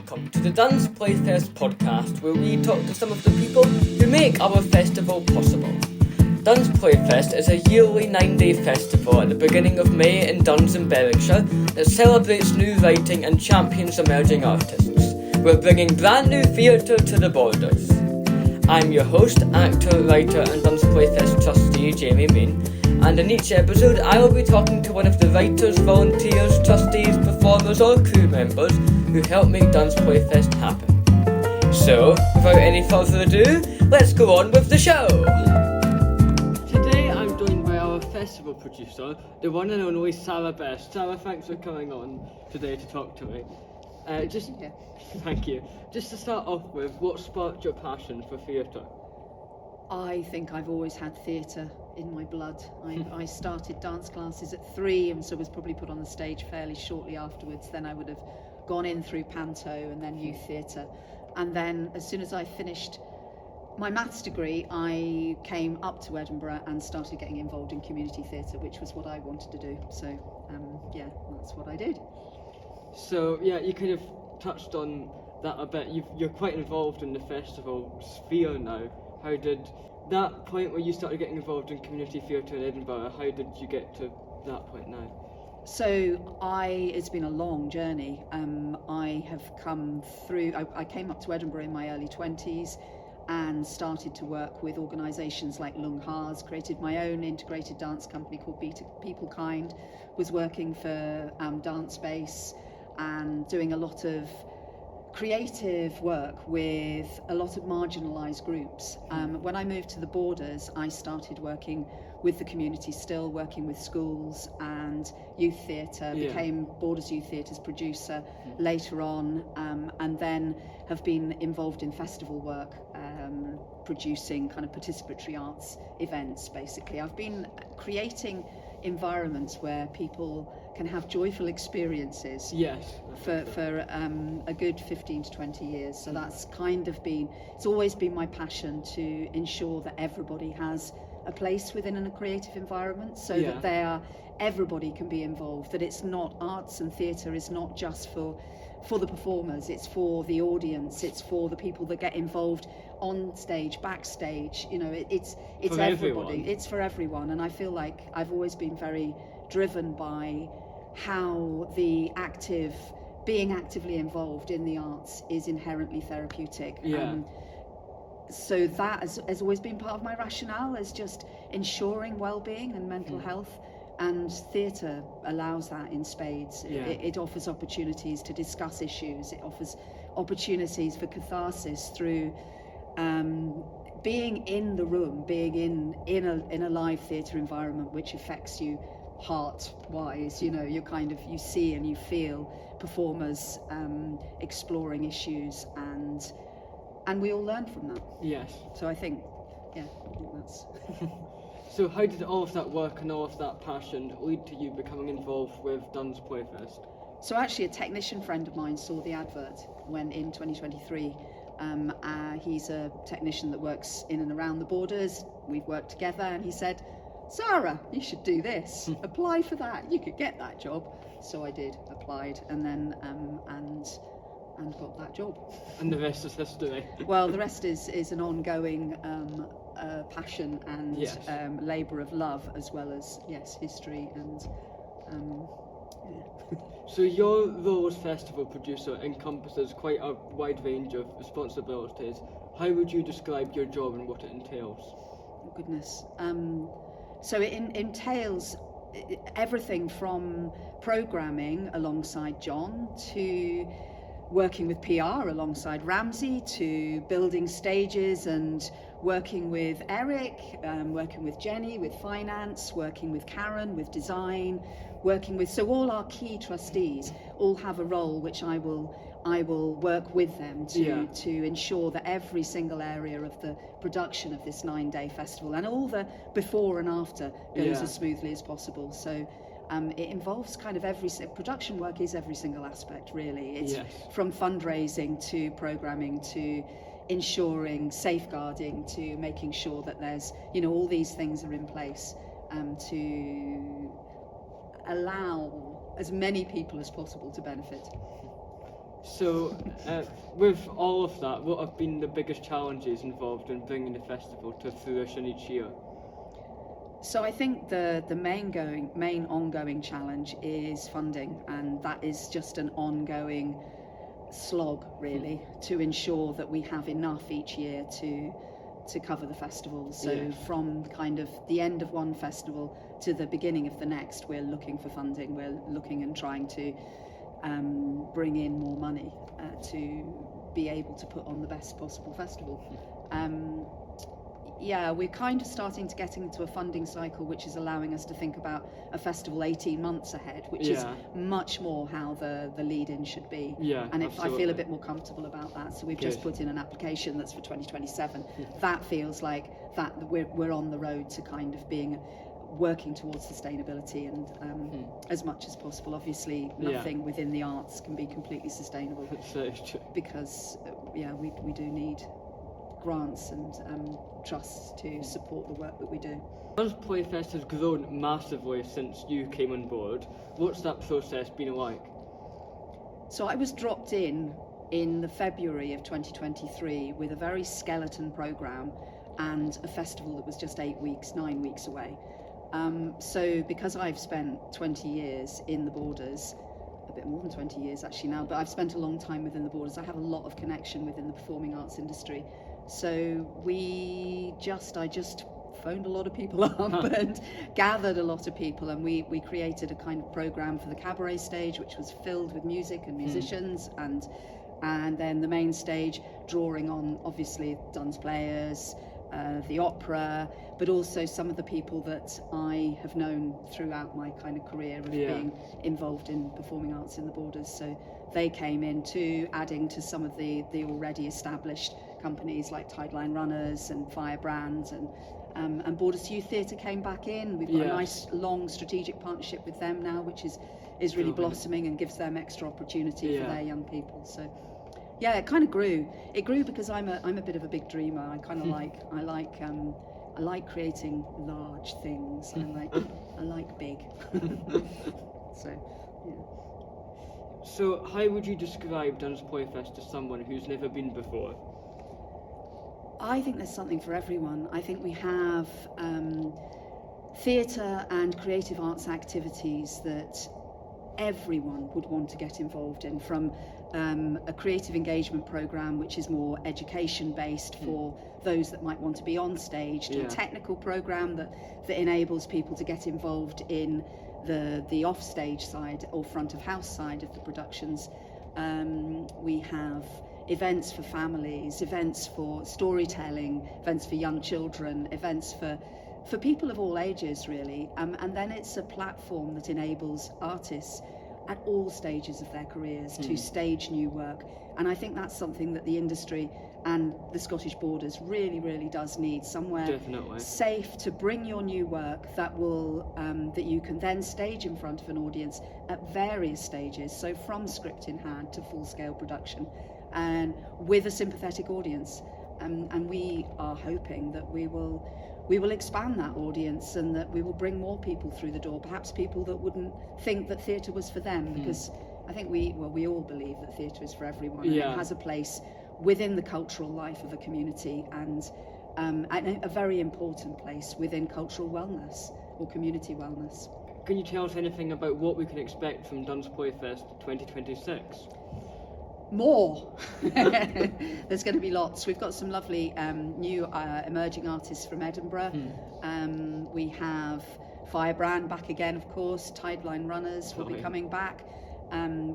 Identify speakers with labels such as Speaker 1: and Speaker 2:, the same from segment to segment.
Speaker 1: welcome to the DunsPlayFest Podcast, where we talk to some of the people who make our festival possible. DunsPlayFest is a yearly 9-day festival at the beginning of May in Duns in Berwickshire that celebrates new writing and champions emerging artists. We're bringing brand new theatre to the borders. I'm your host, actor, writer and DunsPlayFest trustee Jamie Mean, and in each episode I will be talking to one of the writers, volunteers, trustees, performers or crew members who help make DunsPlayFest happen. So, without any further ado, let's go on with the show! Today I'm joined by our festival producer, the one and only Sara Best. Sara, thanks for coming on today to talk to me. Thank you. Just to start off with, what sparked your passion for theatre?
Speaker 2: I think I've always had theatre in my blood. I started dance classes at 3 and so was probably put on the stage fairly shortly afterwards. Then I would have gone in through panto and then youth theatre. And then as soon as I finished my maths degree, I came up to Edinburgh and started getting involved in community theatre, which was what I wanted to do. So, that's what I did.
Speaker 1: So, you kind of touched on that a bit. You're quite involved in the festival sphere now. How did that point where you started getting involved in community theatre in Edinburgh, how did you get to that point now?
Speaker 2: So it's been a long journey. I have come through, I came up to Edinburgh in my early 20s and started to work with organisations like Lung Haas, created my own integrated dance company called People Kind, was working for Dance Space and doing a lot of creative work with a lot of marginalised groups. When I moved to the borders, I started working with the community still, working with schools and youth theatre, became Borders Youth Theatre's producer later on, and then have been involved in festival work, producing kind of participatory arts events, basically. I've been creating environments where people can have joyful experiences for a good 15 to 20 years. So that's kind of it's always been my passion to ensure that everybody has a place within a creative environment so that everybody can be involved, that it's not arts and theatre is not just for the performers, it's for the audience, it's for the people that get involved on stage, backstage, it's for everybody, everyone. It's for everyone. And I feel like I've always been very driven by how being actively involved in the arts is inherently therapeutic. So that has always been part of my rationale, as just ensuring well-being and mental health. And theatre allows that in spades. It offers opportunities to discuss issues. It offers opportunities for catharsis through being in the room, being in a live theatre environment, which affects you heart-wise. You see and you feel performers exploring issues, and we all learn from that.
Speaker 1: Yes.
Speaker 2: So I think that's.
Speaker 1: So how did all of that work and all of that passion lead to you becoming involved with DunsPlayFest?
Speaker 2: So actually a technician friend of mine saw the advert when in 2023. He's a technician that works in and around the borders. We've worked together and he said, "Sara, you should do this. Apply for that. You could get that job." So I did, applied, and then and got that job.
Speaker 1: And the rest is history.
Speaker 2: Well, the rest is an ongoing passion and labour of love, as well as history and
Speaker 1: So your role as festival producer encompasses quite a wide range of responsibilities. How would you describe your job and what it entails?
Speaker 2: Oh goodness. So it entails everything from programming alongside John to working with PR alongside Ramsey, to building stages and working with Eric, working with Jenny with finance, working with Karen with design, so all our key trustees all have a role which I will work with them to ensure that every single area of the production of this 9-day festival and all the before and after goes as smoothly as possible. So it involves kind of production work is every single aspect, really. It's from fundraising to programming to ensuring safeguarding to making sure that there's all these things are in place to allow as many people as possible to benefit.
Speaker 1: So, with all of that, what have been the biggest challenges involved in bringing the festival to fruition each year?
Speaker 2: So I think the main ongoing challenge is funding, and that is just an ongoing slog, really, to ensure that we have enough each year to cover the festival. So from kind of the end of one festival to the beginning of the next, we're looking for funding. We're looking and trying to bring in more money to be able to put on the best possible festival. We're kind of starting to get into a funding cycle which is allowing us to think about a festival 18 months ahead, which is much more how the lead-in should be. And I feel a bit more comfortable about that. So we've just put in an application that's for 2027. That feels like that we're on the road to kind of working towards sustainability and as much as possible. Obviously, nothing within the arts can be completely sustainable because we do need grants and trusts to support the work that we do.
Speaker 1: DunsPlayFest has grown massively since you came on board. What's that process been like?
Speaker 2: So I was dropped in the February of 2023 with a very skeleton programme and a festival that was just 9 weeks away. So because I've spent 20 years in the Borders, a bit more than 20 years actually now, but I've spent a long time within the Borders, I have a lot of connection within the performing arts industry. So I just phoned a lot of people up and gathered a lot of people, and we created a kind of programme for the cabaret stage, which was filled with music and musicians, and then the main stage drawing on obviously Duns players, the opera, but also some of the people that I have known throughout my kind of career of being involved in performing arts in the Borders. So they came in too, adding to some of the already established companies like Tideline Runners and Firebrand, and Borders Youth Theatre came back in. We've got a nice long strategic partnership with them now, which is really blossoming and gives them extra opportunity for their young people. So it kind of grew. It grew because I'm a bit of a big dreamer. I kind of I like creating large things. I like big.
Speaker 1: So how would you describe DunsPlayFest to someone who's never been before?
Speaker 2: I think there's something for everyone. I think we have theatre and creative arts activities that everyone would want to get involved in, from a creative engagement programme which is more education based for those that might want to be on stage, to a technical programme that enables people to get involved in the off stage side or front of house side of the productions. We have events for families, events for storytelling, events for young children, events for people of all ages really, and then it's a platform that enables artists at all stages of their careers to stage new work. And I think that's something that the industry and the Scottish Borders really does need, somewhere safe to bring your new work that will that you can then stage in front of an audience at various stages, so from script in hand to full-scale production, and with a sympathetic audience. And we are hoping that we will expand that audience and that we will bring more people through the door, perhaps people that wouldn't think that theatre was for them, because I think we all believe that theatre is for everyone, and it has a place within the cultural life of a community, and a very important place within cultural wellness or community wellness.
Speaker 1: Can you tell us anything about what we can expect from DunsPlayFest 2026?
Speaker 2: More. There's going to be lots. We've got some lovely new emerging artists from Edinburgh. We have Firebrand back again, of course. Tideline Runners will be coming back.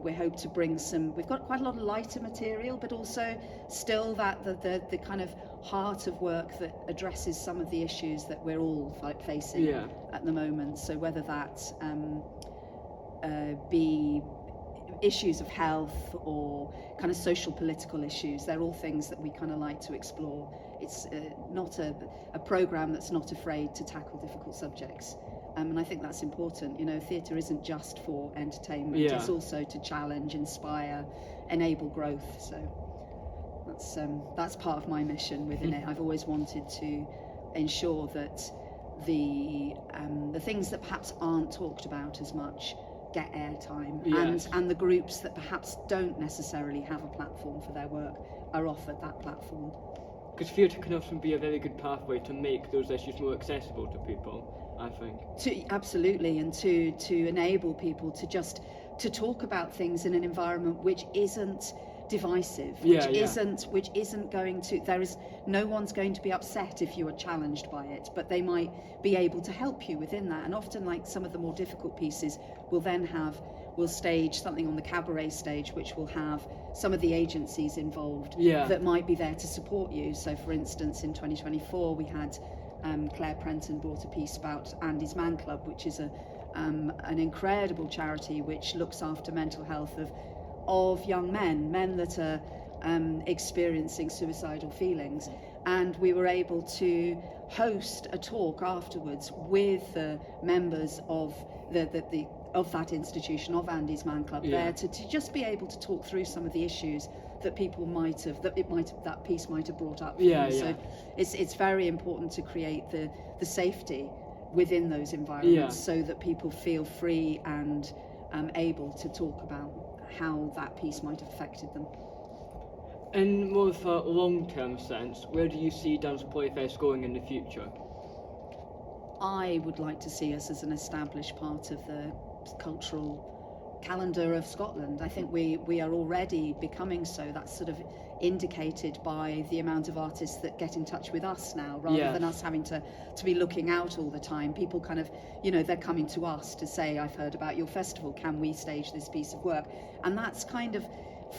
Speaker 2: We hope to bring we've got quite a lot of lighter material, but also still that the kind of heart of work that addresses some of the issues that we're all facing at the moment. So whether that be issues of health or kind of social political issues, they're all things that we kind of like to explore. It's not a programme that's not afraid to tackle difficult subjects, and I think that's important. Theatre isn't just for entertainment, it's also to challenge, inspire, enable growth. So that's part of my mission within it. I've always wanted to ensure that the things that perhaps aren't talked about as much get airtime,
Speaker 1: Yes.
Speaker 2: and the groups that perhaps don't necessarily have a platform for their work are offered that platform.
Speaker 1: Because theatre can often be a very good pathway to make those issues more accessible to people, I think.
Speaker 2: Absolutely, and to enable people to talk about things in an environment which isn't divisive, which isn't going to, no one's going to be upset if you are challenged by it, but they might be able to help you within that. And often, like, some of the more difficult pieces will stage something on the cabaret stage, which will have some of the agencies involved that might be there to support you. So for instance, in 2024 we had Claire Prenton brought a piece about Andy's Man Club, which is an incredible charity which looks after mental health of young men that are experiencing suicidal feelings. And we were able to host a talk afterwards with the members of of that institution, of Andy's Man Club, there to just be able to talk through some of the issues that people that piece might have brought up. So it's very important to create the safety within those environments so that people feel free and able to talk about how that piece might have affected them.
Speaker 1: In more of a long-term sense, where do you see DunsPlayFest going in the future?
Speaker 2: I would like to see us as an established part of the cultural calendar of Scotland. I think we are already becoming so. That's sort of indicated by the amount of artists that get in touch with us now, rather than us having to be looking out all the time. People kind of, they're coming to us to say, I've heard about your festival, can we stage this piece of work? And that's kind of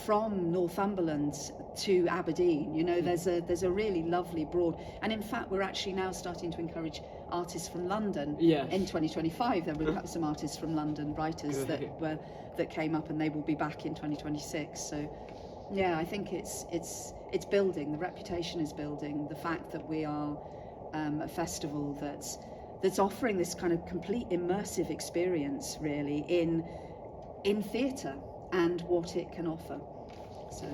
Speaker 2: from Northumberland to Aberdeen. There's a really lovely broad, and in fact we're actually now starting to encourage artists from London. In 2025 there were some artists from London, writers that came up, and they will be back in 2026. So I think it's building. The reputation is building. The fact that we are a festival that's offering this kind of complete immersive experience, really, in theatre and what it can offer. So,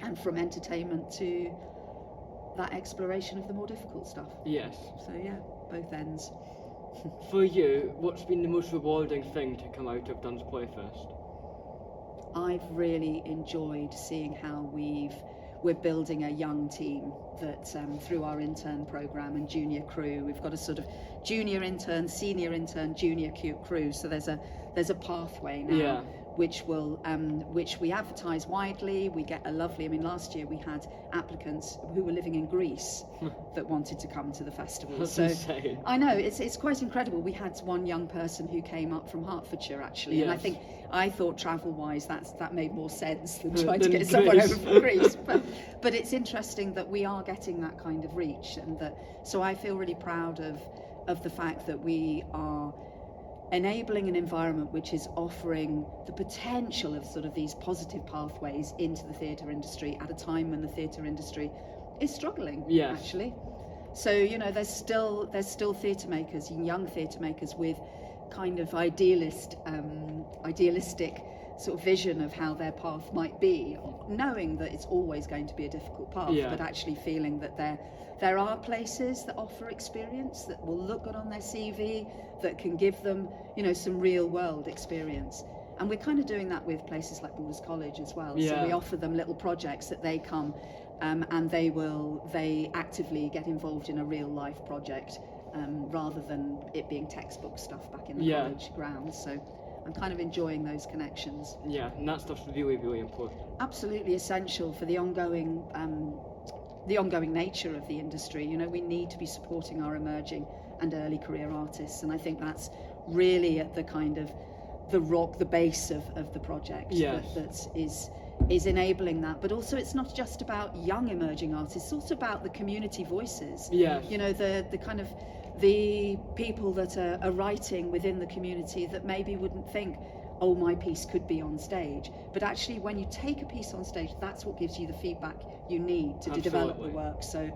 Speaker 2: and from entertainment to that exploration of the more difficult stuff.
Speaker 1: Yes.
Speaker 2: So both ends.
Speaker 1: For you, what's been the most rewarding thing to come out of DunsPlayFest?
Speaker 2: I've really enjoyed seeing how we're building a young team that through our intern program and junior crew. We've got a sort of junior intern, senior intern, junior crew. So there's a pathway now. Which we advertise widely. We get a lovely, last year we had applicants who were living in Greece that wanted to come to the festival.
Speaker 1: That's insane.
Speaker 2: I know, it's quite incredible. We had one young person who came up from Hertfordshire, actually, and I thought travel-wise that made more sense than trying to get someone over from Greece. But it's interesting that we are getting that kind of reach, and so I feel really proud of the fact that we are enabling an environment which is offering the potential of sort of these positive pathways into the theatre industry at a time when the theatre industry is struggling, actually. So there's still theatre makers, young theatre makers, with kind of idealistic sort of vision of how their path might be, knowing that it's always going to be a difficult path, but actually feeling that there are places that offer experience that will look good on their CV, that can give them, some real world experience. And we're kind of doing that with places like Borders College as well. So we offer them little projects that they come and they actively get involved in a real life project rather than it being textbook stuff back in the college grounds. So I'm kind of enjoying those connections.
Speaker 1: Yeah, and that stuff's really, really important.
Speaker 2: Absolutely essential for the ongoing nature of the industry. We need to be supporting our emerging and early career artists, and I think that's really at the kind of the base of the project that is enabling that. But also, it's not just about young emerging artists, it's also about the community voices. The kind of the people that are writing within the community that maybe wouldn't think, oh, my piece could be on stage. But actually, when you take a piece on stage, that's what gives you the feedback you need to develop the work. So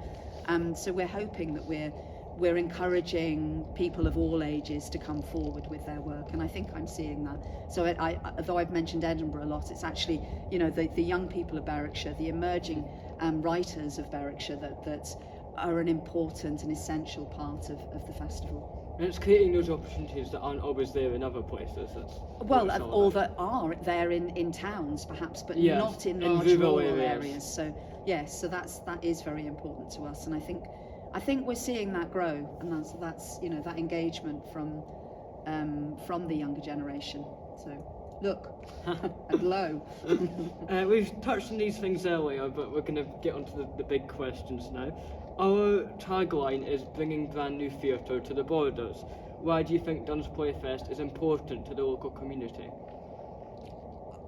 Speaker 2: we're hoping that we're encouraging people of all ages to come forward with their work, and I think I'm seeing that. So though I've mentioned Edinburgh a lot, it's actually, the young people of Berwickshire, the emerging writers of Berwickshire that are an important and essential part of the festival.
Speaker 1: And it's creating those opportunities that aren't always there in other places.
Speaker 2: All that are there in towns perhaps, but
Speaker 1: yes,
Speaker 2: not in large rural areas. So yes, so that is very important to us, and I think we're seeing that grow, and that's that engagement from the younger generation. So look and lo.
Speaker 1: We've touched on these things earlier, but we're going to get onto the big questions now. Our tagline is bringing brand new theatre to the borders. Why do you think DunsPlayFest is important to the local community?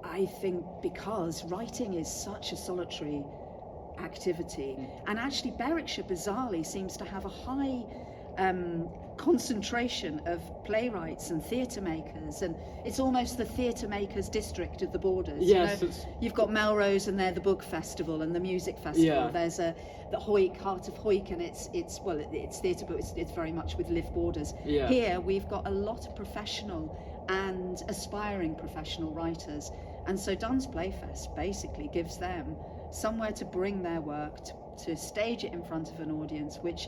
Speaker 2: I think because writing is such a solitary activity, and actually Berwickshire bizarrely seems to have a high concentration of playwrights and theatre makers, and it's almost the theatre makers district of the borders.
Speaker 1: Yes,
Speaker 2: you've got Melrose and they're the book festival and the music festival.
Speaker 1: Yeah.
Speaker 2: There's the Hoyk, Heart of Hoyk, and it's theatre, but it's very much with live borders.
Speaker 1: Yeah.
Speaker 2: Here we've got a lot of professional and aspiring professional writers, and so DunsPlayFest basically gives them somewhere to bring their work, to stage it in front of an audience, which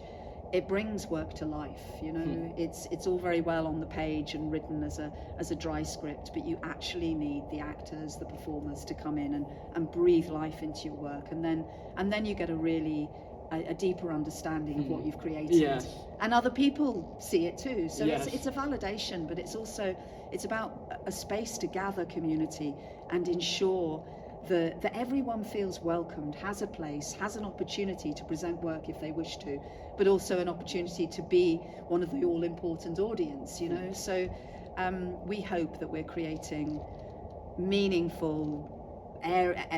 Speaker 2: it brings work to life. It's all very well on the page and written as a dry script, but you actually need the actors, the performers to come in and breathe life into your work, and then you get a deeper understanding of what you've created.
Speaker 1: Yes.
Speaker 2: And other people see it too. So
Speaker 1: yes.
Speaker 2: it's a validation, but it's about a space to gather community and ensure that everyone feels welcomed, has a place, has an opportunity to present work if they wish to, but also an opportunity to be one of the all-important audience, So we hope that we're creating meaningful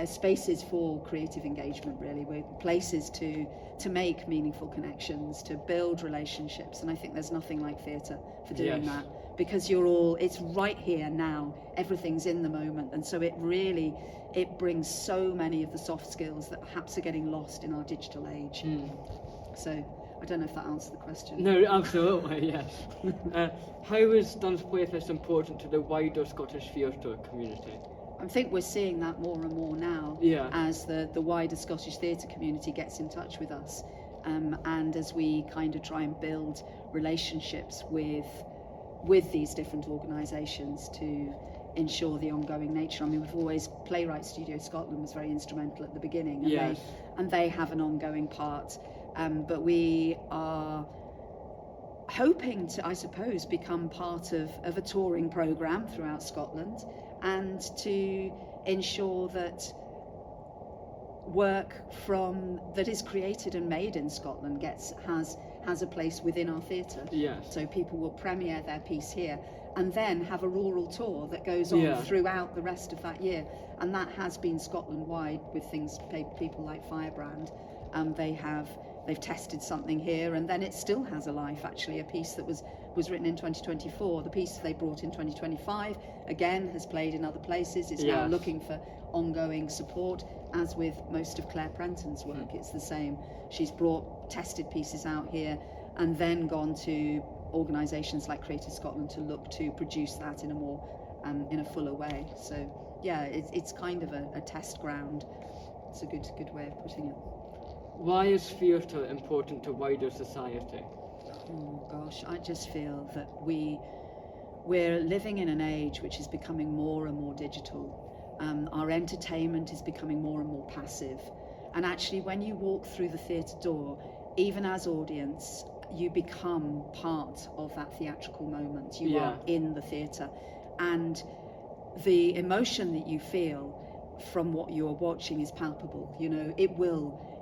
Speaker 2: spaces for creative engagement, really. We're places to make meaningful connections, to build relationships, and I think there's nothing like theatre for doing
Speaker 1: yes.
Speaker 2: that, because it's right here now, everything's in the moment, and so it brings so many of the soft skills that perhaps are getting lost in our digital age. So I don't know if that answered the question.
Speaker 1: No, absolutely, yes. How is DunsPlayFest important to the wider Scottish theatre community?
Speaker 2: I think we're seeing that more and more now, as the wider Scottish theatre community gets in touch with us, and as we kind of try and build relationships with these different organisations to ensure the ongoing nature. I mean, Playwright Studio Scotland was very instrumental at the beginning, and they have an ongoing part, but we are hoping to, I suppose, become part of a touring programme throughout Scotland, and to ensure that work that is created and made in Scotland has a place within our theatre.
Speaker 1: Yes.
Speaker 2: So people will premiere their piece here and then have a rural tour that goes on throughout the rest of that year, and that has been Scotland-wide with people like Firebrand. They've tested something here, and then it still has a life. Actually, a piece that was written in 2024, the piece they brought in 2025 again has played in other places. It's now looking for ongoing support, as with most of Claire Prenton's work. It's the same. She's brought tested pieces out here and then gone to organisations like Creative Scotland to look to produce that in a more in a fuller way. So it's kind of a test ground. It's a good way of putting it.
Speaker 1: Why is theatre important to wider society?
Speaker 2: Oh gosh, I just feel that we're living in an age which is becoming more and more digital. Our entertainment is becoming more and more passive, and actually when you walk through the theatre door, even as audience, you become part of that theatrical moment. You are in the theatre, and the emotion that you feel from what you're watching is palpable.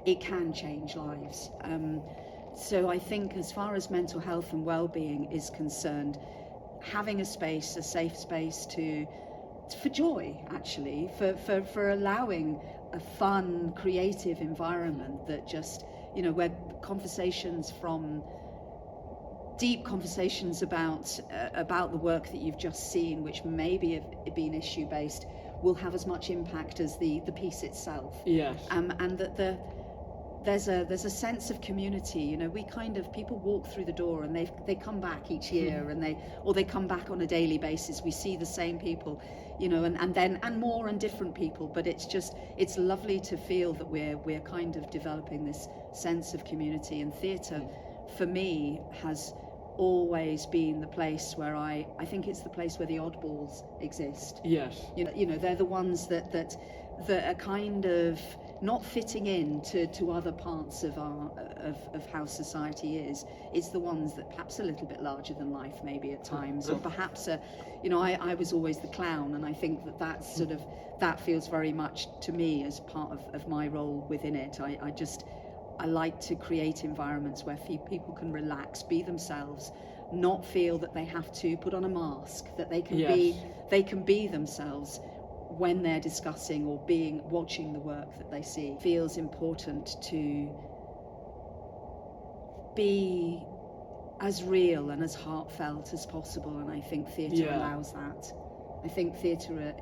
Speaker 2: It can change lives. So I think as far as mental health and well-being is concerned, having a safe space for joy, actually, for allowing a fun, creative environment that just, where deep conversations about the work that you've just seen, which maybe have been issue-based, will have as much impact as the piece itself.
Speaker 1: Yes.
Speaker 2: And that there's a sense of community. People walk through the door and they come back each year, and they come back on a daily basis. We see the same people, and more and different people, but it's lovely to feel that we're kind of developing this sense of community. And theatre for me has always been the place where I think it's the place where the oddballs exist.
Speaker 1: Yes.
Speaker 2: You know, they're the ones that are kind of not fitting in to other parts of how society is. It's the ones that perhaps a little bit larger than life maybe at times, or perhaps I was always the clown, and I think that feels very much to me as part of my role within it. I like to create environments where people can relax, be themselves, not feel that they have to put on a mask, that they can be themselves when they're discussing or watching the work that they see. It feels important to be as real and as heartfelt as possible, and I think theatre allows that. I think theatre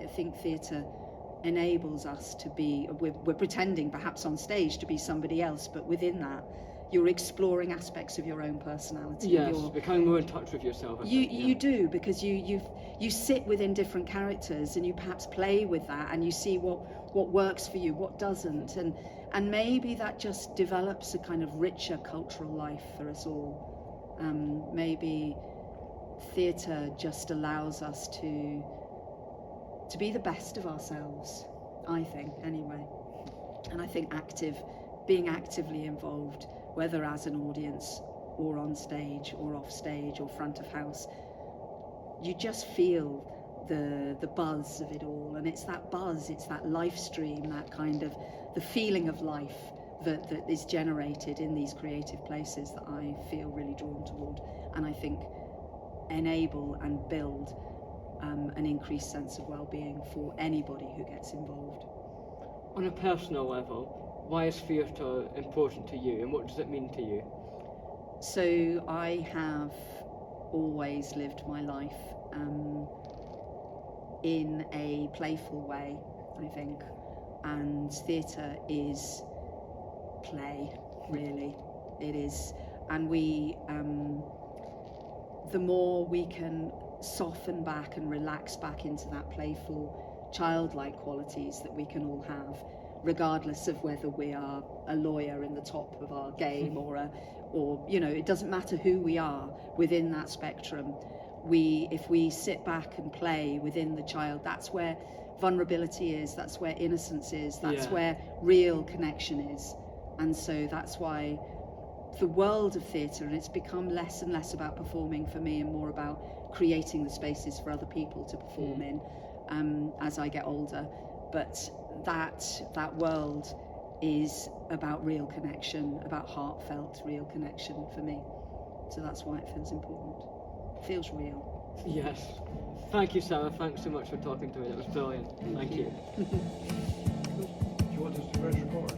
Speaker 2: enables us to be, we're pretending perhaps on stage to be somebody else, but within that you're exploring aspects of your own personality.
Speaker 1: Yes, you're becoming more in touch with yourself.
Speaker 2: You do, because you sit within different characters, and you perhaps play with that, and you see what works for you, what doesn't, and maybe that just develops a kind of richer cultural life for us all. Maybe theatre just allows us to be the best of ourselves, I think, anyway. And I think being actively involved, whether as an audience or on stage or off stage or front of house, you just feel the buzz of it all. And it's that buzz, it's that life stream, that kind of the feeling of life that is generated in these creative places that I feel really drawn toward, and I think enable and build an increased sense of well-being for anybody who gets involved.
Speaker 1: On a personal level, why is theatre important to you, and what does it mean to you?
Speaker 2: So I have always lived my life in a playful way, I think, and theatre is play, really. It is, and the more we can soften back and relax back into that playful, childlike qualities that we can all have, regardless of whether we are a lawyer in the top of our game or it doesn't matter who we are within that spectrum. If we sit back and play within the child, that's where vulnerability is, that's where innocence is, that's where real connection is. And so that's why the world of theatre, and it's become less and less about performing for me and more about creating the spaces for other people to perform in as I get older. But that world is about real connection, about heartfelt real connection for me. So that's why it feels important. It feels real.
Speaker 1: Yes. Thank you, Sara. Thanks so much for talking to me. That was brilliant. Thank you.
Speaker 3: Do you want us to press record?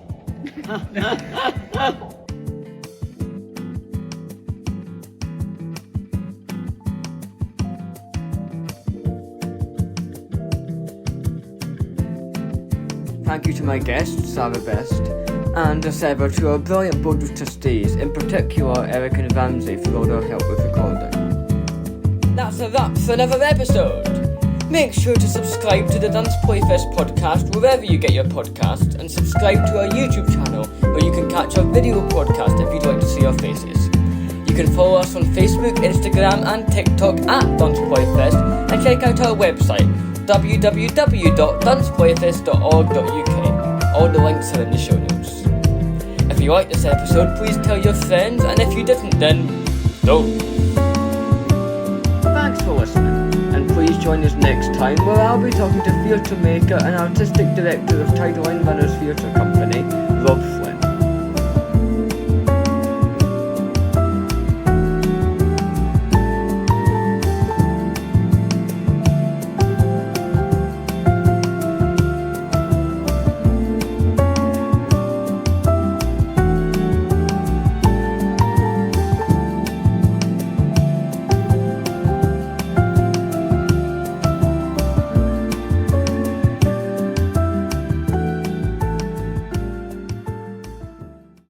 Speaker 1: Thank you to my guest, Sara Best, and as ever to our brilliant board of trustees, in particular Eric and Ramsey, for all their help with recording. That's a wrap for another episode. Make sure to subscribe to the DunsPlayFest Podcast wherever you get your podcasts, and subscribe to our YouTube channel where you can catch our video podcast if you'd like to see our faces. You can follow us on Facebook, Instagram and TikTok at DunsPlayFest, and check out our website www.DunsPlayFest.org.uk. All the links are in the show notes. If you liked this episode, please tell your friends, and if you didn't, then don't. Thanks for listening, and please join us next time where I'll be talking to theatre maker and artistic director of Tideline Runners Theatre Company, Rob Flynn.